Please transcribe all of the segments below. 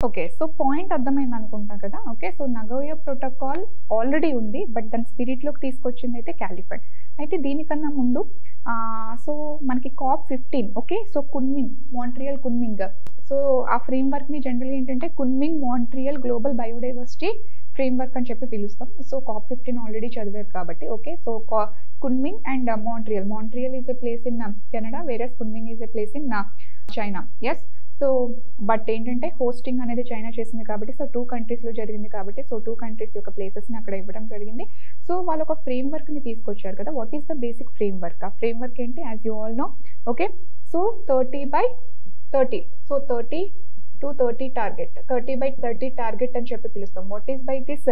Okay. So point అర్థమైంది అనుకుంటా కదా! Okay. So Nagoya protocol already ఉంది. బట్ దాని స్పిరిట్‌లోకి తీసుకొచ్చిందయితే కాలిఫర్ట్. అయితే దీనికన్నా ముందు సో మనకి COP15 okay. So Montreal Kunming. So ఆ ఫ్రేమ్‌వర్క్‌ని జనరల్‌గా ఏంటంటే మాంట్రియల్ గ్లోబల్ బయోడైవర్సిటీ ఫ్రేమ్‌వర్క్ అని చెప్పి పిలుస్తాం. సో COP15 ఆల్రెడీ చదివారు కాబట్టి okay. So Kunming and Montreal. Montreal is a place in Canada whereas Kunming is a place in China. Yes. So but ఏంటంటే హోస్టింగ్ అనేది చైనా చేసింది కాబట్టి సో 2 కంట్రీస్‌లో జరిగింది కాబట్టి సో 2 కంట్రీస్ యొక్క ప్లేసెస్‌ని అక్కడ ఇవ్వడం జరిగింది. సో వాళ్ళు ఒక ఫ్రేమ్‌వర్క్‌ని తీసుకొచ్చారు కదా! What is the basic framework? ఆ ఫ్రేమ్‌వర్క్ ఏంటి? As you all know okay. So 30/30 so 30 target 30/30 target అని చెప్పి పిలుస్తాం. What is by this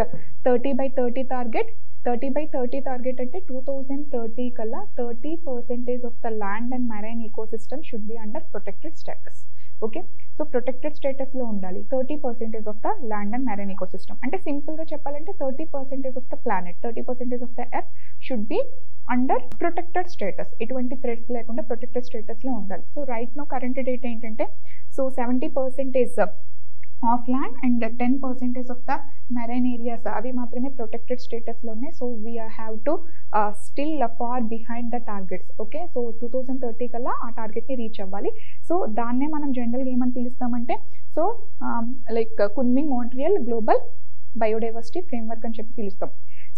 30/30 target? 30/30 target అంటే 2030 కల్లా 30% of the land and marine ecosystem should be under protected status. Okay. So protected స్టేటస్‌లో ఉండాలి. 30% of the land and marine ecosystem అంటే సింపుల్‌గా చెప్పాలంటే 30% of the planet 30% of the earth should be under protected status. ఎటువంటి threats లేకుండా protected స్టేటస్‌లో ఉండాలి. So right now current data ఏంటంటే so 70% of land and 10% of the marine areas అవి మాత్రమే ప్రొటెక్టెడ్ స్టేటస్‌లో ఉన్నాయి. So we have to still far behind the targets. Okay. So 2030 కల్లా ఆ టార్గెట్‌ని రీచ్ అవ్వాలి. సో దాన్నే మనం జనరల్‌గా ఏమని పిలుస్తామంటే so like Kunming Montreal global biodiversity framework అని చెప్పి పిలుస్తాం.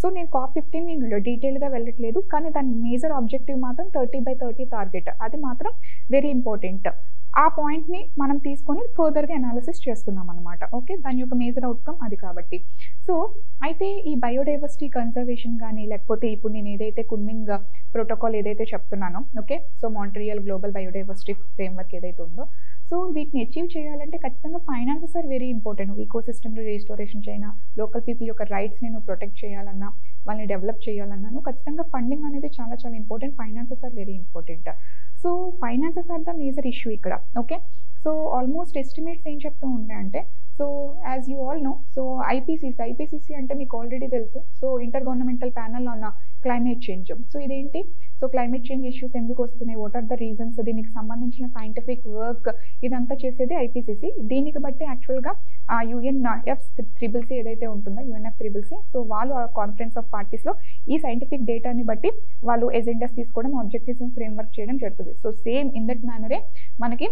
సో నేను COP15 నేను డీటెయిల్‌గా వెళ్ళట్లేదు. కానీ దాని మేజర్ ఆబ్జెక్టివ్ మాత్రం 30/30 టార్గెట్. అది మాత్రం వెరీ ఇంపార్టెంట్. ఆ పాయింట్‌ని మనం తీసుకొని ఫర్దర్‌గా అనాలిసిస్ చేస్తున్నాం అనమాట. ఓకే. దాని యొక్క మేజర్ అవుట్‌కమ్ అది కాబట్టి. సో అయితే ఈ బయోడైవర్సిటీ కన్జర్వేషన్ గానీ లేకపోతే ఇప్పుడు నేను ఏదైతే కున్మింగ్ ప్రోటోకాల్ ఏదైతే చెప్తున్నానో okay. So Montreal global biodiversity framework ఏదైతే ఉందో సో వీటిని అచీవ్ చేయాలంటే ఖచ్చితంగా ఫైనాన్సెస్ ఆర్ వెరీ ఇంపార్టెంట్. ఈకోసిస్టమ్‌ని రిస్టోరేషన్ చేయనా, లోకల్ పీపుల్ యొక్క రైట్స్‌ని నువ్వు ప్రొటెక్ట్ చేయాలన్నా, వాళ్ళని డెవలప్ చేయాలన్నా నువ్వు ఖచ్చితంగా ఫండింగ్ అనేది చాలా చాలా important. Finances are very important. So finances are the major issue ఇక్కడ. ఓకే. సో ఆల్మోస్ట్ ఎస్టిమేట్స్ ఏం చెప్తూ ఉంటాయంటే so as you all know so IPCC అంటే మీకు ఆల్రెడీ తెలుసు. So intergovernmental panel on climate change. So ఇదేంటి? So climate change issues ఎందుకు వస్తున్నాయి? What are the reasons? దీనికి సంబంధించిన సైంటిఫిక్ వర్క్ ఇదంతా చేసేది ఐపీసీసీ. దీనికి బట్టి యాక్చువల్గా UNFCCC ఏదైతే ఉంటుందో UNFCCC సో వాళ్ళు ఆ కాన్ఫరెన్స్ ఆఫ్ పార్టీస్లో ఈ సైంటిఫిక్ డేటాని బట్టి వాళ్ళు ఎజెండాస్ తీసుకోవడం, ఆబ్జెక్టివ్స్ ఫ్రేమ్వర్క్ చేయడం జరుగుతుంది. సో సేమ్ ఇన్ దట్ మేనరే మనకి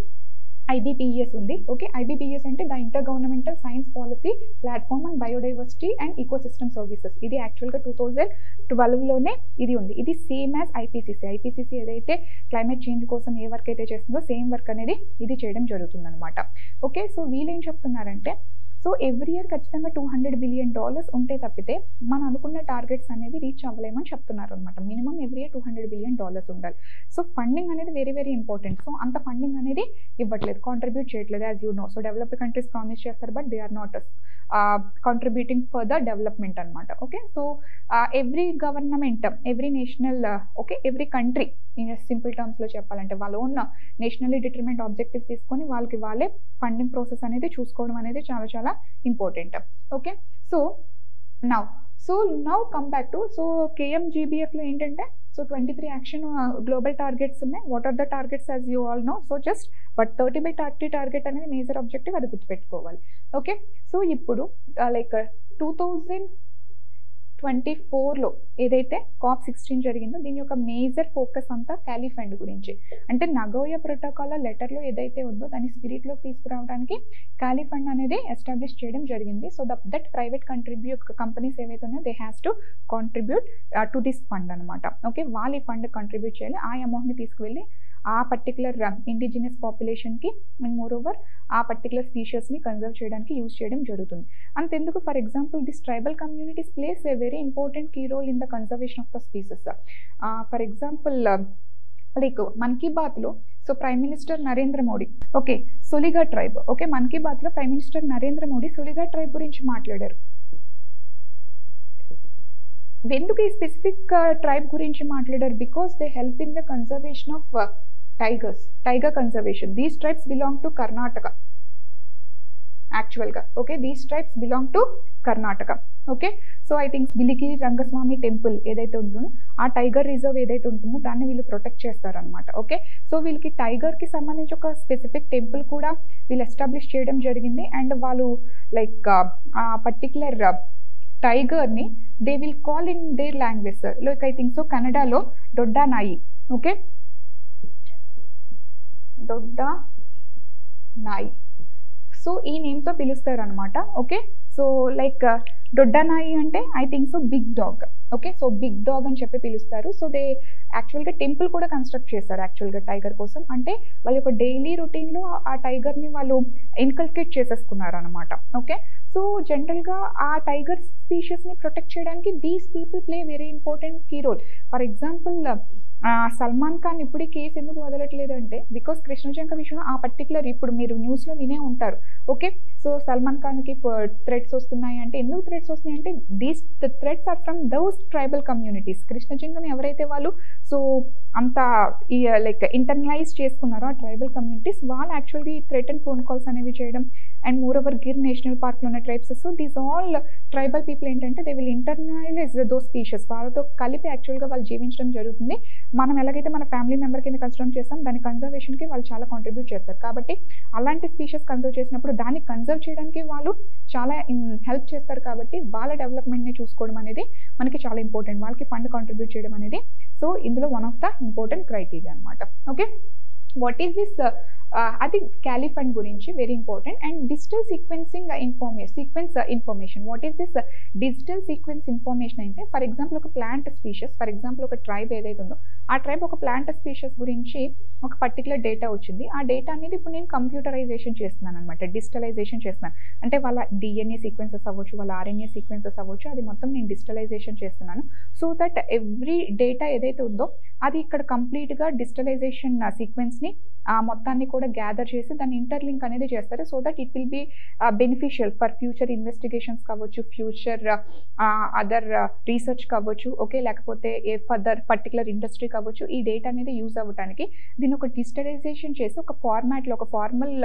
IBPES ఉంది. ఓకే. IBPES అంటే the inter governmental science policy platform and biodiversity and ecosystem services. ఇది యాక్చువల్గా 2012లోనే ఇది ఉంది. ఇది సేమ్ యాజ్ ఐపీసీసీ ఏదైతే క్లైమేట్ చేంజ్ కోసం ఏ వర్క్ అయితే చేస్తుందో సేమ్ వర్క్ అనేది ఇది చేయడం జరుగుతుందన్నమాట. ఓకే. సో వీళ్ళు ఏం చెప్తున్నారంటే సో ఎవ్రీ ఇయర్ ఖచ్చితంగా $200 బిలియన్ ఉంటే తప్పితే మనం అనుకున్న టార్గెట్స్ అనేవి రీచ్ అవ్వలేమని చెప్తున్నారు అనమాట. మినిమం ఎవ్రీ ఇయర్ $200 బిలియన్ ఉండాలి. సో ఫండింగ్ అనేది వెరీ వెరీ ఇంపార్టెంట్. సో అంత ఫండింగ్ అనేది ఇవ్వట్లేదు, కాంట్రిబ్యూట్ చేయట్లేదు as you know. So developed countries promise చేస్తారు but they are not contributing for the development అనమాట. Okay. So every government every national okay every country in simple టర్మ్స్లో చెప్పాలంటే వాళ్ళ own nationally determined objectives తీసుకొని వాళ్ళే funding process అనేది చూసుకోవడం అనేది చాలా చాలా important. Okay. So now come back to so KMGBFలో ఏంటంటే సో 23 యాక్షన్ గ్లోబల్ టార్గెట్స్ ఉన్నాయి. What are the targets as you all know. So just but 30/30 target అనేది మేజర్ ఆబ్జెక్టివ్, అది గుర్తుపెట్టుకోవాలి. ఓకే. సో ఇప్పుడు లైక్ 2024లో ఏదైతే COP16 జరిగిందో దీని యొక్క మేజర్ ఫోకస్ అంతా క్యాలీ ఫండ్ గురించి. అంటే నగోయా ప్రోటోకాల్ లెటర్లో ఏదైతే ఉందో దాన్ని స్పిరిట్లోకి తీసుకురావడానికి క్యాలీ ఫండ్ అనేది ఎస్టాబ్లిష్ చేయడం జరిగింది. సో దట్ ప్రైవేట్ కంపెనీస్ ఏవైతే ఉన్నాయో they has to contribute to this fund అనమాట. ఓకే. వాళ్ళు ఈ ఫండ్ కాంట్రిబ్యూట్ చేయాలి. ఆ అమౌంట్ని తీసుకువెళ్ళి ఆ పర్టికులర్ ఇండిజినస్ పాపులేషన్కి అండ్ మోర్ ఓవర్ ఆ పర్టికులర్ స్పీషియస్ని కన్జర్వ్ చేయడానికి యూజ్ చేయడం జరుగుతుంది. అంతెందుకు for example this tribal communities plays a very important key role in the conservation of the species. For example like మన్ కీ బాత్లో so prime minister Narendra Modi okay Soliga tribe okay Mann కీ బాత్లో prime minister Narendra Modi Soliga tribe గురించి మాట్లాడారు. ఎందుకు ఈ స్పెసిఫిక్ ట్రైబ్ గురించి మాట్లాడారు? Because they help in the conservation of tiger conservation. These tribes belong to Karnataka. యాక్చువల్గా. Okay, these tribes belong to Karnataka. Okay, so I think Biligiri Rangaswamy temple ఏదైతే ఉంటుందో ఆ టైగర్ రిజర్వ్ ఏదైతే ఉంటుందో దాన్ని వీళ్ళు ప్రొటెక్ట్ చేస్తారనమాట. ఓకే, సో వీళ్ళకి టైగర్కి సంబంధించి ఒక స్పెసిఫిక్ టెంపుల్ కూడా వీళ్ళు ఎస్టాబ్లిష్ చేయడం జరిగింది. అండ్ వాళ్ళు లైక్ ఆ పర్టికులర్ టైగర్ని they will call in their language like I think so కన్నడలో డొడ్డా నాయి. ఓకే, డొడ్డా నాయి, సో ఈ నేమ్తో పిలుస్తారు అనమాట. ఓకే, సో లైక్ డొడ్డానాయి అంటే I think so big dog. Okay, so big dog అని చెప్పి పిలుస్తారు. సో దే యాక్చువల్గా టెంపుల్ కూడా కన్స్ట్రక్ట్ చేస్తారు యాక్చువల్గా టైగర్ కోసం. అంటే వాళ్ళ యొక్క డైలీ రొటీన్లో ఆ టైగర్ని వాళ్ళు ఇన్కల్కేట్ చేసేసుకున్నారు అనమాట. ఓకే, సో జనరల్గా ఆ టైగర్ స్పీషీస్ని ప్రొటెక్ట్ చేయడానికి these people play very important key role. For example Salman Khan ఇప్పుడు ఈ కేసు ఎందుకు వదలట్లేదు అంటే బికాస్ కృష్ణజంక విషయంలో ఆ పర్టికులర్ ఇప్పుడు మీరు న్యూస్లో వినే ఉంటారు. ఓకే, సో సల్మాన్ ఖాన్కి థ్రెట్స్ వస్తున్నాయి అంటే ఎందుకు థ్రెట్స్ వస్తున్నాయి అంటే these threats are from those tribal communities. కృష్ణజంకని ఎవరైతే వాళ్ళు సో అంత లైక్ ఇంటర్నలైజ్ చేసుకున్నారో ఆ ట్రైబల్ కమ్యూనిటీస్ వాళ్ళు యాక్చువల్గా ఈ థ్రెట్ అండ్ ఫోన్ కాల్స్ అనేవి చేయడం. And more over Gir national పార్క్లో ఉన్న tribes, so these all tribal people ఏంటంటే they will internalize those species, వాళ్ళతో కలిపి యాక్చువల్గా వాళ్ళు జీవించడం జరుగుతుంది. మనం ఎలాగైతే మన ఫ్యామిలీ మెంబర్ కింద కన్సిడర్ చేస్తాం దాని కన్జర్వేషన్కి వాళ్ళు చాలా కాంట్రిబ్యూట్ చేస్తారు. కాబట్టి అలాంటి స్పీషీస్ కన్సర్వ్ చేసినప్పుడు దాన్ని కన్సర్వ్ చేయడానికి వాళ్ళు చాలా హెల్ప్ చేస్తారు. కాబట్టి వాళ్ళ డెవలప్మెంట్ని చూసుకోవడం అనేది మనకి చాలా ఇంపార్టెంట్, వాళ్ళకి ఫండ్ కాంట్రిబ్యూట్ చేయడం అనేది. సో ఇందులో one of the important criteria అనమాట. ఓకే, వాట్ ఈస్ దిస్ అది క్యాలీ ఫండ్ గురించి very important. And digital sequence information. What is this digital sequence information అంటే ఫర్ ఎగ్జాంపుల్ ఒక ప్లాంట్ స్పీషీస్, ఫర్ ఎగ్జాంపుల్ ఒక tribe ఏదైతే ఉందో ఆ ట్రైబ్ ఒక ప్లాంట్ స్పీషీస్ గురించి ఒక పర్టికులర్ డేటా వచ్చింది. ఆ డేటా అనేది ఇప్పుడు నేను కంప్యూటరైజేషన్ చేస్తున్నాను అనమాట, డిజిటలైజేషన్ చేస్తున్నాను. అంటే వాళ్ళ డిఎన్ఏ సీక్వెన్సెస్ అవ్వచ్చు, వాళ్ళ ఆర్ఎన్ఏ సీక్వెన్సెస్ అవ్వచ్చు, అది మొత్తం నేను డిజిటలైజేషన్ చేస్తున్నాను. సో దట్ ఎవ్రీ డేటా ఏదైతే ఉందో అది ఇక్కడ కంప్లీట్గా డిజిటలైజేషన్ సీక్వెన్స్ని మొత్తాన్ని కూడా గ్యాదర్ చేసి దాన్ని ఇంటర్లింక్ అనేది చేస్తారు. So that it will be beneficial for future investigations కావచ్చు, ఫ్యూచర్ అదర్ రీసెర్చ్ కావచ్చు. ఓకే, లేకపోతే ఏ ఫర్దర్ పర్టికులర్ ఇండస్ట్రీ కావచ్చు, ఈ డేటా అనేది యూజ్ అవ్వడానికి దీన్ని ఒక డిజిటలైజేషన్ చేసి ఒక ఫార్మాట్లో ఒక ఫార్మల్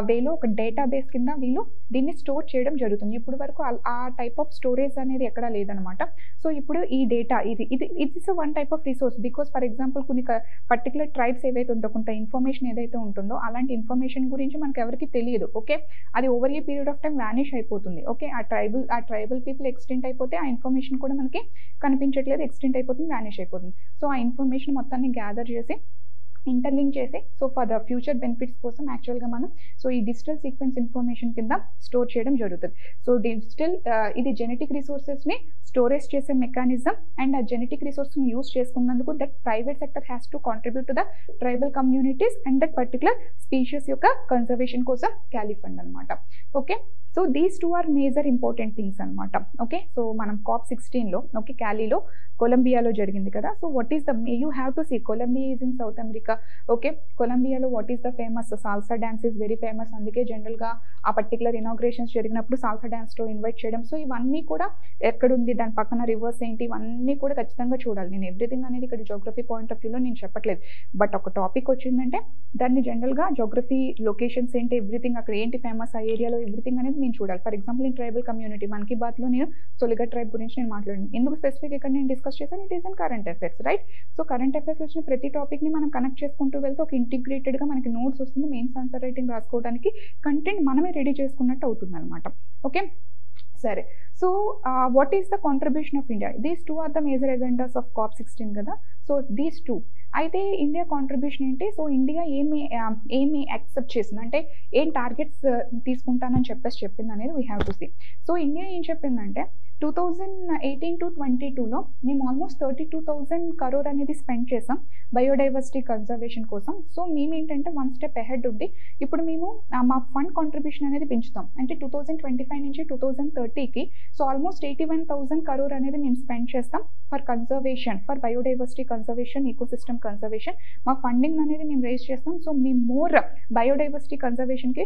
వేలో ఒక డేటాబేస్ కింద వీళ్ళు దీన్ని స్టోర్ చేయడం జరుగుతుంది. ఇప్పుడు వరకు ఆ టైప్ ఆఫ్ స్టోరేజ్ అనేది ఎక్కడా లేదనమాట. సో ఇప్పుడు ఈ డేటా ఇది is one type of resource. Because for example కొన్ని పర్టికులర్ ట్రైబ్స్ ఏవైతే ఉందో కొంత ఇన్ఫర్మేషన్ ఏదైతే ఉంటుందో అలాంటి ఇన్ఫర్మేషన్ గురించి మనకు ఎవరికి తెలియదు. ఓకే, అది over a period of time vanish అయిపోతుంది. ఓకే, ఆ ట్రైబల్ పీపుల్ ఎక్స్టెంట్ అయిపోతే ఆ ఇన్ఫర్మేషన్ కూడా మనకి కనిపించట్లేదు, ఎక్స్టెంట్ అయిపోతుంది, వానిష్ అయిపోతుంది. సో ఆ ఇన్ఫర్మేషన్ మొత్తాన్ని గ్యాదర్ చేసి ఇంటర్లింక్ చేసి so for the future benefits కోసం యాక్చువల్గా మనం సో ఈ డిజిటల్ సీక్వెన్స్ ఇన్ఫర్మేషన్ కింద స్టోర్ చేయడం జరుగుతుంది. సో డిజిటల్ ఇది జెనెటిక్ రిసోర్సెస్ని స్టోరేజ్ చేసే మెకానిజం. అండ్ ఆ జెనెటిక్ రిసోర్స్ని యూజ్ చేసుకున్నందుకు that private sector has to contribute to the tribal communities and that particular species యొక్క కన్జర్వేషన్ కోసం క్యాలీ ఫండ్ అనమాట. Okay, so these two are major important things అనమాట. Okay, so మనం COP16లో okay క్యాలీలో కొలంబియాలో జరిగింది కదా. So what is the you have to see Colombia is in South America. Okay, కొలంబియాలో what is the famous salsa dance is very famous. అందుకే జనరల్గా ఆ particular inaugurations జరిగినప్పుడు సాల్సా డ్యాన్స్తో ఇన్వైట్ చేయడం. సో ఇవన్నీ కూడా ఎక్కడుంది, దాని పక్కన రివర్స్ ఏంటి, ఇవన్నీ కూడా ఖచ్చితంగా చూడాలి. నేను ఎవ్రీథింగ్ అనేది ఇక్కడ జోగ్రఫీ పాయింట్ ఆఫ్ వ్యూలో నేను చెప్పట్లేదు. బట్ ఒక టాపిక్ వచ్చిందంటే దాన్ని జనరల్గా జోగ్రఫీ లొకేషన్స్ ఏంటి, ఎవ్రీథింగ్ అక్కడ ఏంటి ఫేమస్ ఆ ఏరియాలో ఎవ్రీథింగ్ అనేది నేను చూడాలి. ఫర్ ఎగ్జాంపుల్ ఈ ట్రైబల్ కమ్యూనిటీ మన్ కీ బాత్లో నేను సొలిగర్ ట్రైబ్ గురించి నేను మాట్లాడాను. ఎందుకు స్పెసిఫిక్ ఇక్కడ నేను డిస్కస్ చేశాను, it is in current affairs, right. So current అఫైర్స్లో వచ్చిన ప్రతి టాపిక్ని మనం కనెక్ట్ చేసుకుంటూ వెళ్తే ఒక ఇంటిగ్రేటెడ్గా మనకి నోట్స్ వస్తుంది. మెయిన్స్ ఆన్సర్ రైటింగ్ రాసుకోవడానికి కంటెంట్ మనమే రెడీ చేసుకున్నట్టు అవుతుంది అనమాట. ఓకే, సరే. So what is the contribution of India? These two are the major agendas of COP16 కదా. సో దీస్ టూ అయితే ఇండియా కాంట్రిబ్యూషన్ ఏంటి? సో ఇండియా ఏమి యాక్సెప్ట్ చేసింది అంటే ఏం టార్గెట్స్ తీసుకుంటానని చెప్పింది అనేది we have to see. So India ఏం చెప్పిందంటే 2018 to 22లో మేము ఆల్మోస్ట్ 32,000 crore అనేది స్పెండ్ చేసాం బయోడైవర్సిటీ కన్జర్వేషన్ కోసం. సో మేము ఏంటంటే వన్ స్టెప్ అహెడ్ ఉండి ఇప్పుడు మేము మా ఫండ్ కాంట్రిబ్యూషన్ అనేది పెంచుతాం. అంటే 2025 నుంచి 2030కి సో ఆల్మోస్ట్ 81,000 crore అనేది మేము స్పెండ్ చేస్తాం for conservation, for biodiversity conservation, ecosystem conservation. మా ఫండింగ్ అనేది మేము రేజ్ చేస్తాం. సో మేము మోర్ బయోడైవర్సిటీ కన్జర్వేషన్కి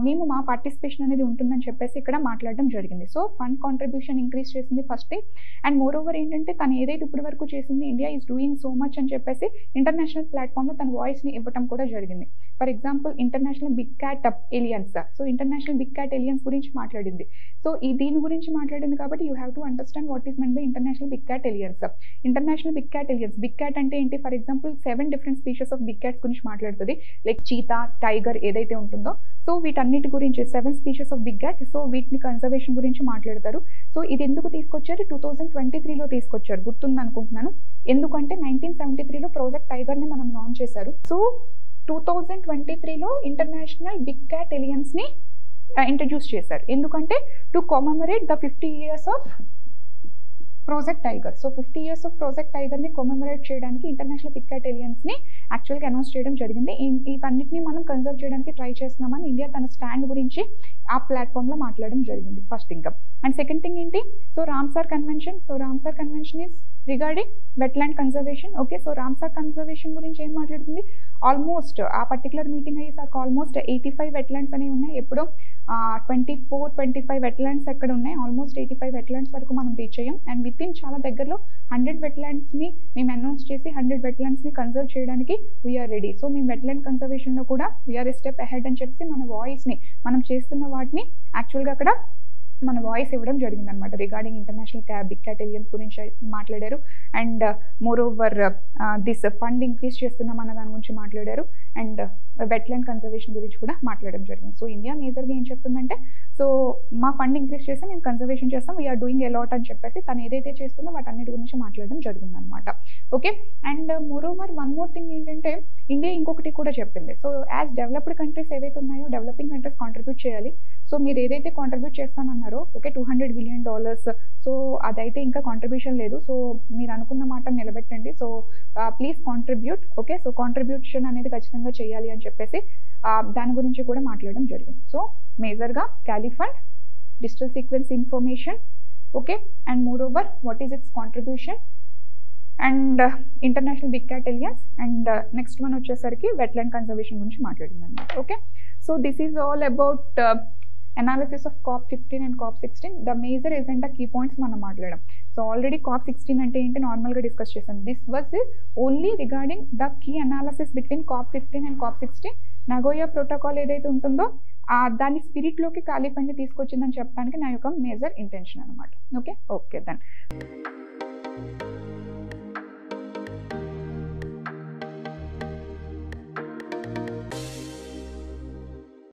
మేము మా పార్టిసిపేషన్ అనేది ఉంటుందని చెప్పేసి ఇక్కడ మాట్లాడడం జరిగింది. సో ఫండ్ కాంట్రిబ్యూషన్ ఇంక్రీజ్ చేసింది first thing. And more over ఏంటంటే తను ఏదైతే ఇప్పటి వరకు చేసింది India is doing so much అని చెప్పేసి ఇంటర్నేషనల్ ప్లాట్ఫామ్లో తన వాయిస్ని ఇవ్వటం కూడా జరిగింది. For example international big cat alliance. So international big cat alliance గురించి మాట్లాడింది. సో దీని గురించి మాట్లాడింది కాబట్టి you have to understand what is meant by international big cat alliance. International big cat alliance, big cat అంటే ఏంటి? For example 7 different species of big cats గురించి మాట్లాడుతుంది. లైక్ చీతా, టైగర్ ఏదైతే ఉంటుందో, సో వీటన్నిటి గురించి 7 species of big cat. So వీటిని conservation గురించి మాట్లాడతారు. సో ఇది ఎందుకు తీసుకొచ్చారు? 2023లో తీసుకొచ్చారు, గుర్తుంది అనుకుంటున్నాను. ఎందుకంటే 1973లో ప్రాజెక్ట్ టైగర్ని మనం లాంచ్ చేశారు. సో 2023లో ఇంటర్నేషనల్ బిగ్ క్యాట్ ఎలియన్స్ని ఇంట్రడ్యూస్ చేశారు. ఎందుకంటే to commemorate the 50 years of project tiger. So 50 years of project టైగర్ని కమెమరేట్ చేయడానికి ఇంటర్నేషనల్ బిగ్ క్యాట్ ఎలియన్స్ని యాక్చువల్గా అనౌన్స్ చేయడం జరిగింది. ఇవన్నిటిని మనం కన్సర్వ్ చేయడానికి ట్రై చేస్తున్నామని ఇండియా తన స్టాండ్ గురించి ఆ ప్లాట్ఫామ్లో మాట్లాడడం జరిగింది. First thing. And second thing ఏంటి? So Ramsar convention. So Ramsar convention is regarding wetland conservation. Okay, so Ramsar conservation గురించి ఏం మాట్లాడుతుంది? ఆల్మోస్ట్ ఆ పర్టికులర్ మీటింగ్ అయ్యేసరికి ఆల్మోస్ట్ 85 వెట్లాండ్స్ అనేవి ఉన్నాయి. ఎప్పుడో 24-25 వెట్లాండ్స్ ఎక్కడ ఉన్నాయి, ఆల్మోస్ట్ 85 వెట్లాండ్స్ వరకు మనం రీచ్ అయ్యాం. అండ్ విత్ ఇన్ చాలా దగ్గరలో 100 వెట్లాండ్స్ని మేము అనౌన్స్ చేసి 100 వెట్లాండ్స్ని కన్సర్వ్ చేయడానికి వీఆర్ రెడీ. సో మేము వెట్లాండ్ కన్సర్వేషన్లో కూడా వీఆర్ స్టెప్ అహెడ్ అని చెప్పి మన వాయిస్ని, మనం చేస్తున్న వాటిని యాక్చువల్గా అక్కడ మన వాయిస్ ఇవ్వడం జరిగింది అనమాట. Regarding international big cat alliance గురించి మాట్లాడారు. And more over this fund increase చేస్తున్నాం అన్న దాని గురించి మాట్లాడారు. అండ్ వెట్లాండ్ కన్జర్వేషన్ గురించి కూడా మాట్లాడడం జరిగింది. సో ఇండియా మేజర్గా ఏం చెప్తుందంటే, సో మా ఫండ్ ఇంక్రీజ్ చేస్తే మేము కన్జర్వేషన్ చేస్తాం, వీఆర్ డూయింగ్ ఎలాట్ అని చెప్పేసి తను ఏదైతే చేస్తుందో వాటన్నిటి గురించి మాట్లాడడం జరిగింది అనమాట. Okay, and more over one more thing ఏంటంటే, ఇండియా ఇంకొకటి కూడా చెప్పింది. సో యాజ్ డెవలప్డ్ కంట్రీస్ ఏవైతే ఉన్నాయో, డెవలపింగ్ కంట్రీస్ కాంట్రిబ్యూట్ చేయాలి. సో మీరు ఏదైతే కాంట్రిబ్యూట్ చేస్తానన్నారో, ఓకే, $200 billion, సో అదైతే ఇంకా కాంట్రిబ్యూషన్ లేదు. సో మీరు అనుకున్న మాట నిలబెట్టండి. So please contribute. Okay, so contribution అనేది ఖచ్చితంగా చేయాలి అని చెప్పేసి దాని గురించి కూడా మాట్లాడడం జరిగింది. సో మేజర్గా Cali fund, digital sequence information, okay, and more over what is its contribution, and international big cat alliance, and next one వచ్చేసరికి వెట్లాండ్ కన్జర్వేషన్ గురించి మాట్లాడింది అనమాట. Okay, so this is all about analysis of COP15 and COP16. the major agenda key points మనం మాట్లాడడం. So already COP16 అంటే ఏంటి నార్మల్గా discuss చేసాం. This was only regarding the key analysis between COP15 and COP16. Nagoya protocol ఏదైతే ఉంటుందో దాని స్పిరిట్లోకి ఖాళీ ఫండ్ని తీసుకొచ్చిందని చెప్పడానికి నా యొక్క మేజర్ ఇంటెన్షన్ అనమాట. Okay, then